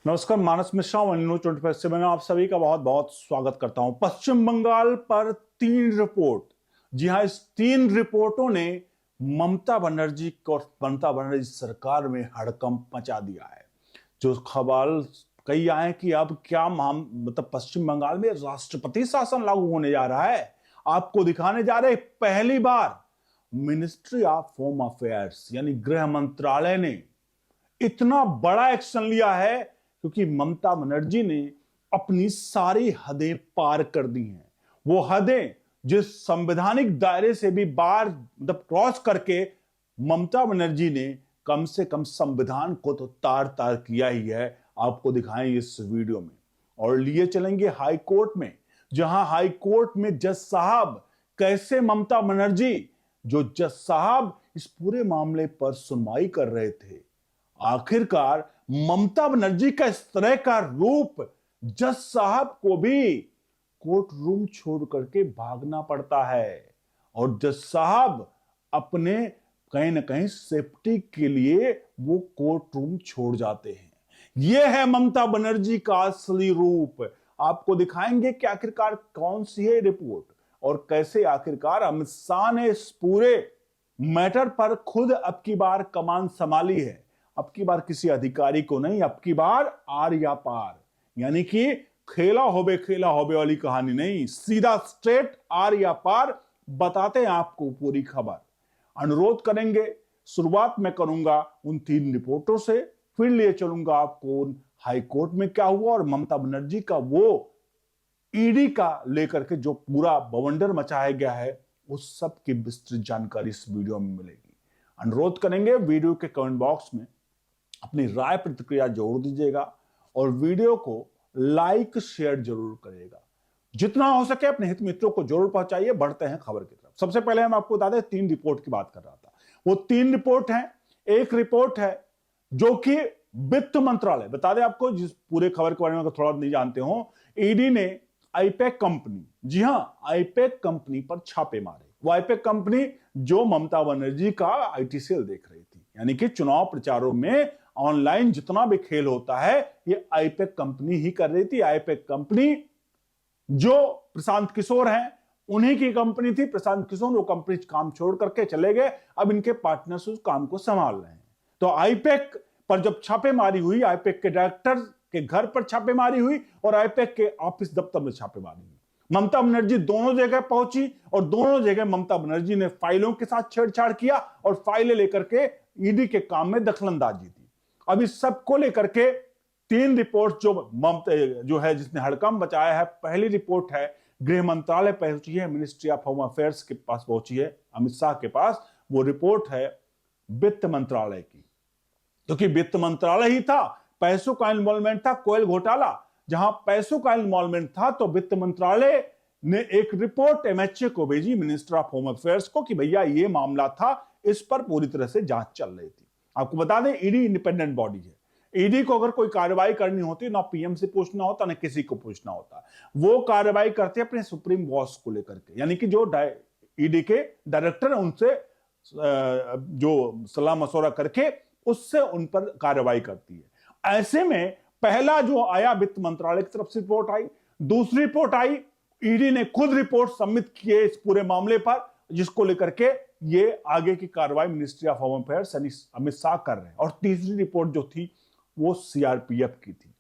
नमस्कार, मानस मिश्रा न्यूज 25 से मैं आप सभी का बहुत बहुत स्वागत करता हूं। पश्चिम बंगाल पर 3 रिपोर्ट, जी हां, इस 3 रिपोर्टों ने ममता बनर्जी और ममता बनर्जी सरकार में हड़कंप मचा दिया है। जो खबर कई आए कि अब क्या मतलब पश्चिम बंगाल में राष्ट्रपति शासन लागू होने जा रहा है। आपको दिखाने जा रहे पहली बार मिनिस्ट्री ऑफ होम अफेयर्स यानी गृह मंत्रालय ने इतना बड़ा एक्शन लिया है क्योंकि ममता बनर्जी ने अपनी सारी हदें पार कर दी हैं। वो हदें जिस संवैधानिक दायरे से भी बाहर मतलब क्रॉस करके ममता बनर्जी ने कम से कम संविधान को तो तार तार किया ही है। आपको दिखाएं इस वीडियो में और लिए चलेंगे हाई कोर्ट में, जहां हाई कोर्ट में जज साहब कैसे ममता बनर्जी जो जज साहब इस पूरे मामले पर सुनवाई कर रहे थे, आखिरकार ममता बनर्जी का इस तरह का रूप जज साहब को भी कोर्ट रूम छोड़ करके भागना पड़ता है और जज साहब अपने कहीं ना कहीं सेफ्टी के लिए वो कोर्ट रूम छोड़ जाते हैं। यह है ममता बनर्जी का असली रूप। आपको दिखाएंगे कि आखिरकार कौन सी है रिपोर्ट और कैसे आखिरकार अमित शाह ने इस पूरे मैटर पर खुद अब की बार कमान संभाली है। अब की बार किसी अधिकारी को नहीं, अब की बार आर या पार, यानी कि खेला होबे वाली कहानी नहीं, सीधा स्ट्रेट आर या पार बताते हैं आपको पूरी खबर। अनुरोध करेंगे, शुरुआत में करूंगा उन 3 रिपोर्टों से, फिर लिए चलूंगा आपको हाई कोर्ट में क्या हुआ और ममता बनर्जी का वो ईडी का लेकर के जो पूरा बवंडर मचाया गया है उस सब की विस्तृत जानकारी इस वीडियो में मिलेगी। अनुरोध करेंगे वीडियो के कमेंट बॉक्स में अपनी राय प्रतिक्रिया जरूर दीजिएगा और वीडियो को लाइक शेयर जरूर करिएगा। जितना हो सके अपने हित मित्रों को जरूर पहुंचाइए। बढ़ते हैं खबर की तरफ। सबसे पहले हम आपको बता दें 3 रिपोर्ट की बात कर रहा था। वो 3 रिपोर्ट हैं। एक रिपोर्ट है जो कि वित्त मंत्रालय, बता दें आपको जिस पूरे खबर के बारे में थोड़ा नहीं जानते हो, ईडी ने आईपैक कंपनी, जी हां, आईपैक कंपनी पर छापे मारे। वो आईपैक कंपनी जो ममता बनर्जी का आईटी सेल देख रही थी, यानी कि चुनाव प्रचारों में ऑनलाइन जितना भी खेल होता है ये आईपैक कंपनी ही कर रही थी। आईपैक कंपनी जो प्रशांत किशोर हैं उन्हीं की कंपनी थी। प्रशांत किशोर वो कंपनी काम छोड़ करके चले गए, अब इनके पार्टनर्स उस काम को संभाल रहे हैं। तो आईपैक पर जब छापेमारी हुई, आईपैक के डायरेक्टर के घर पर छापेमारी हुई और आईपैक के ऑफिस दफ्तर में छापेमारी हुई। ममता बनर्जी दोनों जगह पहुंची और दोनों जगह ममता बनर्जी ने फाइलों के साथ छेड़छाड़ किया और फाइलें लेकर के ईडी के काम में दखलंदाजी दी। अब इस सब को लेकर के 3 रिपोर्ट जो है जिसने हड़कंप मचाया है। पहली रिपोर्ट है गृह मंत्रालय पहुंची है, मिनिस्ट्री ऑफ होम अफेयर्स के पास पहुंची है, अमित शाह के पास। वो रिपोर्ट है वित्त मंत्रालय की, क्योंकि वित्त मंत्रालय ही था, पैसों का इन्वॉल्वमेंट था, कोयल घोटाला, जहां पैसों का इन्वॉल्वमेंट था तो वित्त मंत्रालय ने एक रिपोर्ट एमएचए को भेजी, मिनिस्टर ऑफ होम अफेयर्स को, कि भैया ये मामला था, इस पर पूरी तरह से जांच चल रही थी। आपको बता दें ईडी इंडिपेंडेंट बॉडी है। ईडी को अगर कोई कार्रवाई करनी होती ना पीएम से पूछना होता ना किसी को पूछना होता, वो कार्रवाई करते अपने सुप्रीम बॉस को लेकर के, यानी कि जो ईडी के डायरेक्टर है उनसे जो सलाह मशवरा करके उससे उन पर कार्रवाई करती है। ऐसे में पहला जो आया वित्त मंत्रालय की तरफ से रिपोर्ट आई, दूसरी रिपोर्ट आई, ईडी ने खुद रिपोर्ट सबमिट किए इस पूरे मामले पर, जिसको लेकर के ये आगे की कार्रवाई मिनिस्ट्री ऑफ होम अफेयर्स यानी अमित शाह कर रहे हैं। और तीसरी रिपोर्ट जो थी वो सीआरपीएफ की थी।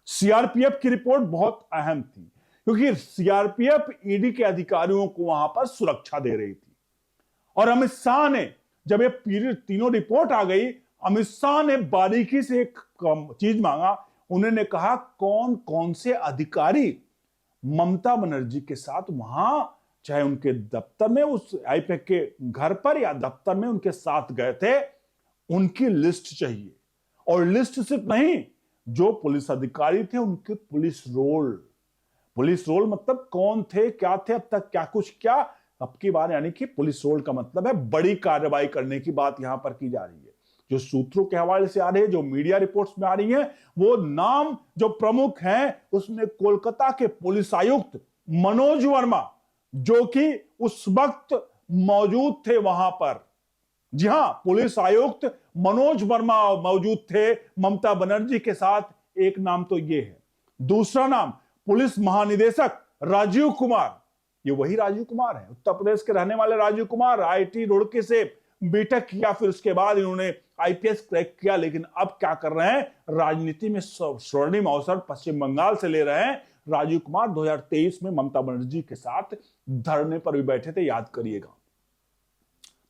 सीआरपीएफ की रिपोर्ट बहुत अहम थी क्योंकि सीआरपीएफ ईडी के अधिकारियों को वहां पर सुरक्षा दे रही थी और अमित शाह ने जब ये तीनों रिपोर्ट आ गई, अमित शाह ने बारीकी से एक चीज मांगा। उन्होंने कहा कौन कौन से अधिकारी ममता बनर्जी के साथ वहां, चाहे उनके दफ्तर में, उस आईपैक के घर पर या दफ्तर में उनके साथ गए थे, उनकी लिस्ट चाहिए। और लिस्ट सिर्फ नहीं, जो पुलिस अधिकारी थे उनके पुलिस रोल मतलब कौन थे, क्या थे, अब तक क्या कुछ क्या, अब की बार, यानी कि पुलिस रोल का मतलब है बड़ी कार्रवाई करने की बात यहां पर की जा रही है। जो सूत्रों के हवाले से आ रहे हैं, जो मीडिया रिपोर्ट्स में आ रही हैं, वो नाम जो प्रमुख हैं उसमें कोलकाता के पुलिस आयुक्त मनोज वर्मा, जो कि उस वक्त मौजूद थे वहां पर, जी हां, पुलिस आयुक्त मनोज वर्मा मौजूद थे ममता बनर्जी के साथ एक नाम तो ये है। दूसरा नाम पुलिस महानिदेशक राजीव कुमार। ये वही राजीव कुमार है, उत्तर प्रदेश के रहने वाले राजीव कुमार। आईआईटी रुड़की से बीटेक किया, फिर उसके बाद इन्होंने आईपीएस क्रैक किया, लेकिन अब क्या कर रहे हैं, राजनीति में स्वर्णिम अवसर पश्चिम बंगाल से ले रहे हैं। राजीव कुमार 2023 में ममता बनर्जी के साथ धरने पर भी बैठे थे, याद करिएगा।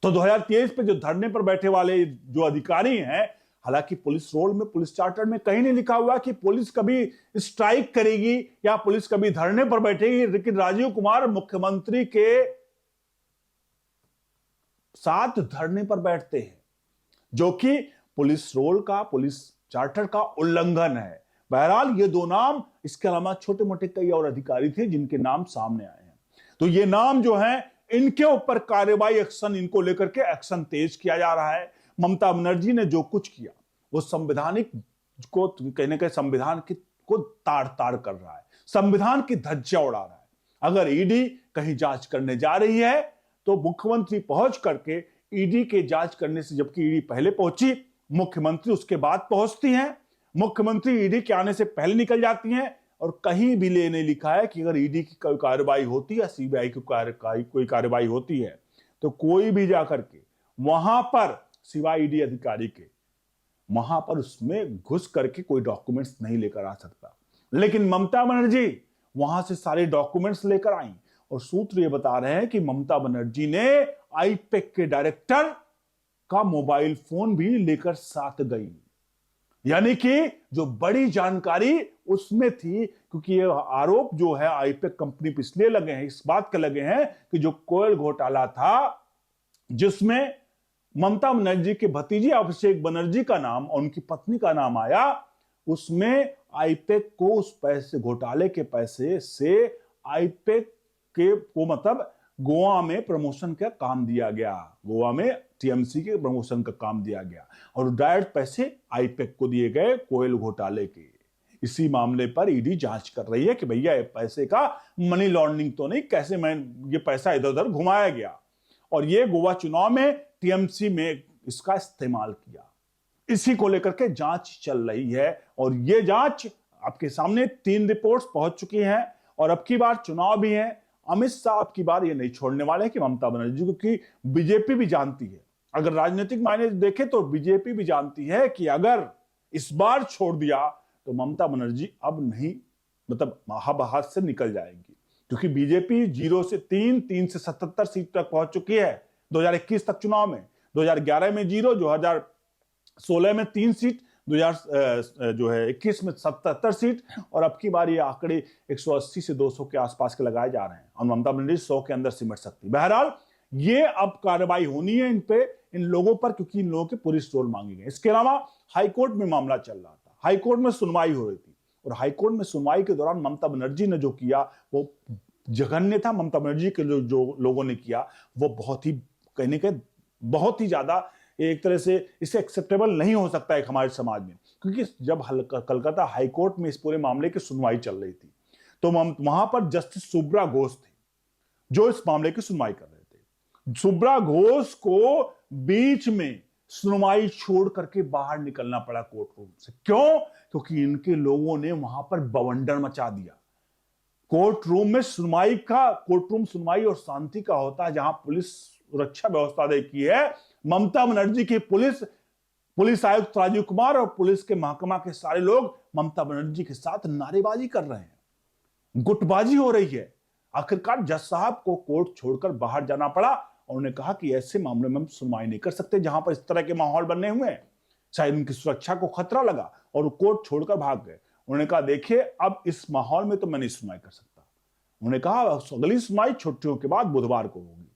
तो 2023 पे जो धरने पर बैठे वाले जो अधिकारी हैं, हालांकि पुलिस रोल में, पुलिस चार्टर में कहीं नहीं लिखा हुआ कि पुलिस कभी स्ट्राइक करेगी या पुलिस कभी धरने पर बैठेगी, लेकिन राजीव कुमार मुख्यमंत्री के साथ धरने पर बैठते हैं, जो कि पुलिस रोल का, पुलिस चार्टर का उल्लंघन है। बहरहाल ये दो नाम, इसके अलावा छोटे मोटे कई और अधिकारी थे जिनके नाम सामने आए हैं। तो ये नाम जो हैं, इनके ऊपर कार्रवाई, एक्शन, इनको लेकर के एक्शन तेज किया जा रहा है। ममता बनर्जी ने जो कुछ किया वो संवैधानिक को कहने के संविधान को ताड़ ताड़ कर रहा है, संविधान की धज्जियां उड़ा रहा है। अगर ईडी कहीं जांच करने जा रही है तो मुख्यमंत्री पहुंच करके ईडी के जांच करने से, जबकि ईडी पहले पहुंची, मुख्यमंत्री उसके बाद पहुंचती हैं। मुख्यमंत्री ईडी के आने से पहले निकल जाती हैं, और कहीं भी नहीं लिखा है कि अगर ईडी की कोई कार्रवाई होती है या सीबीआई की कोई कार्रवाई होती है तो कोई भी जाकर के वहां पर, सिवाय ईडी अधिकारी के, वहां पर उसमें घुस करके कोई डॉक्यूमेंट्स नहीं लेकर आ सकता। लेकिन ममता बनर्जी वहां से सारे डॉक्यूमेंट्स लेकर आई, और सूत्र ये बता रहे हैं कि ममता बनर्जी ने आईपैक के डायरेक्टर का मोबाइल फोन भी लेकर साथ गई। यानी कि जो बड़ी जानकारी उसमें थी, क्योंकि ये आरोप जो है आईपैक कंपनी पे इसलिए लगे हैं, इस बात के लगे हैं कि जो कोयल घोटाला था, जिसमें ममता बनर्जी के भतीजे अभिषेक बनर्जी का नाम और उनकी पत्नी का नाम आया, उसमें आईपैक को उस पैसे, घोटाले के पैसे से आईपैक के को मतलब गोवा में प्रमोशन का काम दिया गया, गोवा में टीएमसी के प्रमोशन का काम दिया गया, और डायरेक्ट पैसे आईपैक को दिए गए कोयल घोटाले के। इसी मामले पर ईडी जांच कर रही है कि भैया ये पैसे का मनी लॉन्ड्रिंग तो नहीं, कैसे मैं ये पैसा इधर उधर घुमाया गया, और ये गोवा चुनाव में टीएमसी में इसका इस्तेमाल किया। इसी को लेकर के जांच चल रही है, और ये जांच आपके सामने 3 रिपोर्ट्स पहुंच चुकी हैं, और अब की बार चुनाव भी है। अमित शाह अब की बार ये नहीं छोड़ने वाले कि ममता बनर्जी, क्योंकि बीजेपी भी जानती है, अगर राजनीतिक मायने देखें तो बीजेपी भी जानती है कि अगर इस बार छोड़ दिया तो ममता बनर्जी अब नहीं, मतलब हाथ से निकल जाएगी, क्योंकि बीजेपी 0 से 3, 3 से 77 सीट तक पहुंच चुकी है 2021 तक चुनाव में। 2011 में 0, 2016 में 3 सीट, 2021 में 77 सीट, और अब की बार ये आंकड़े 180 से 200 के आसपास के लगाए जा रहे हैं, और ममता बनर्जी 100 के अंदर सिमट सकती है। बहरहाल ये अब कार्रवाई होनी है इन पे, इन लोगों पर, क्योंकि इन लोगों के पुलिस रोल मांगे गए। इसके अलावा हाईकोर्ट में मामला चल रहा था, हाईकोर्ट में सुनवाई हो रही थी, और हाईकोर्ट में सुनवाई के दौरान ममता बनर्जी ने जो किया वो जघन्य था। ममता बनर्जी के जो लोगों ने किया वो बहुत ही, कहने के बहुत ही ज्यादा, एक तरह से इसे एक्सेप्टेबल नहीं हो सकता है हमारे समाज में, क्योंकि जब कलकत्ता हाईकोर्ट में इस पूरे मामले की सुनवाई चल रही थी तो वहां पर जस्टिस सुब्रा घोष थे जो इस मामले की सुनवाई कर रहे थे। सुब्रा घोष को बीच में सुनवाई छोड़ करके बाहर निकलना पड़ा कोर्ट रूम से। क्यों? क्योंकि इनके लोगों ने वहां पर बवंडर मचा दिया। कोर्ट रूम में सुनवाई का, कोर्ट रूम सुनवाई और शांति का होता है जहां पुलिस सुरक्षा व्यवस्था देखी है। ममता बनर्जी की पुलिस आयुक्त राजीव कुमार और पुलिस के महकमा के सारे लोग ममता बनर्जी के साथ नारेबाजी कर रहे हैं, गुटबाजी हो रही है। आखिरकार जज साहब को कोर्ट छोड़कर बाहर जाना पड़ा, और उन्होंने कहा कि ऐसे मामले में हम सुनवाई नहीं कर सकते जहां पर इस तरह के माहौल बने हुए हैं, शायद उनकी सुरक्षा को खतरा लगा और कोर्ट छोड़कर भाग गए। उन्होंने कहा देखिए अब इस माहौल में तो मैं नहीं सुनवाई कर सकता। उन्होंने कहा अगली सुनवाई छुट्टियों के बाद बुधवार को होगी,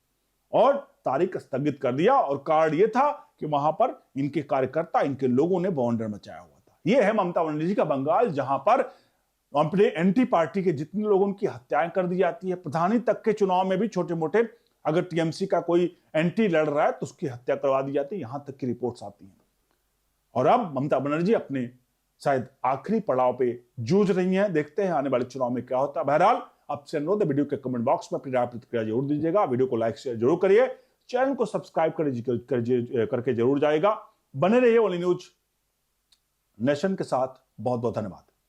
और तारीख स्थगित कर दिया। और कारण यह था कि वहां पर इनके कार्यकर्ता, इनके लोगों ने बवंडर मचाया हुआ था। यह है ममता बनर्जी का बंगाल, जहां पर अपने एंटी पार्टी के जितने लोगों की हत्याएं कर दी जाती है। प्रधानी तक के चुनाव में भी छोटे मोटे, अगर टीएमसी का कोई एंटी लड़ रहा है तो उसकी हत्या करवा दी जाती है, यहां तक की रिपोर्ट्स आती हैं। और अब ममता बनर्जी अपने शायद आखिरी पड़ाव पे जूझ रही हैं। देखते हैं आने वाले चुनाव में क्या होता है। बहरहाल आपसे अनुरोध है, वीडियो के कमेंट बॉक्स में अपनी राय प्रतिक्रिया जरूर दीजिएगा, वीडियो को लाइक शेयर जरूर करिए, चैनल को सब्सक्राइब करके जरूर जाएगा। बने रहिए ओनली न्यूज नेशन के साथ। बहुत बहुत धन्यवाद।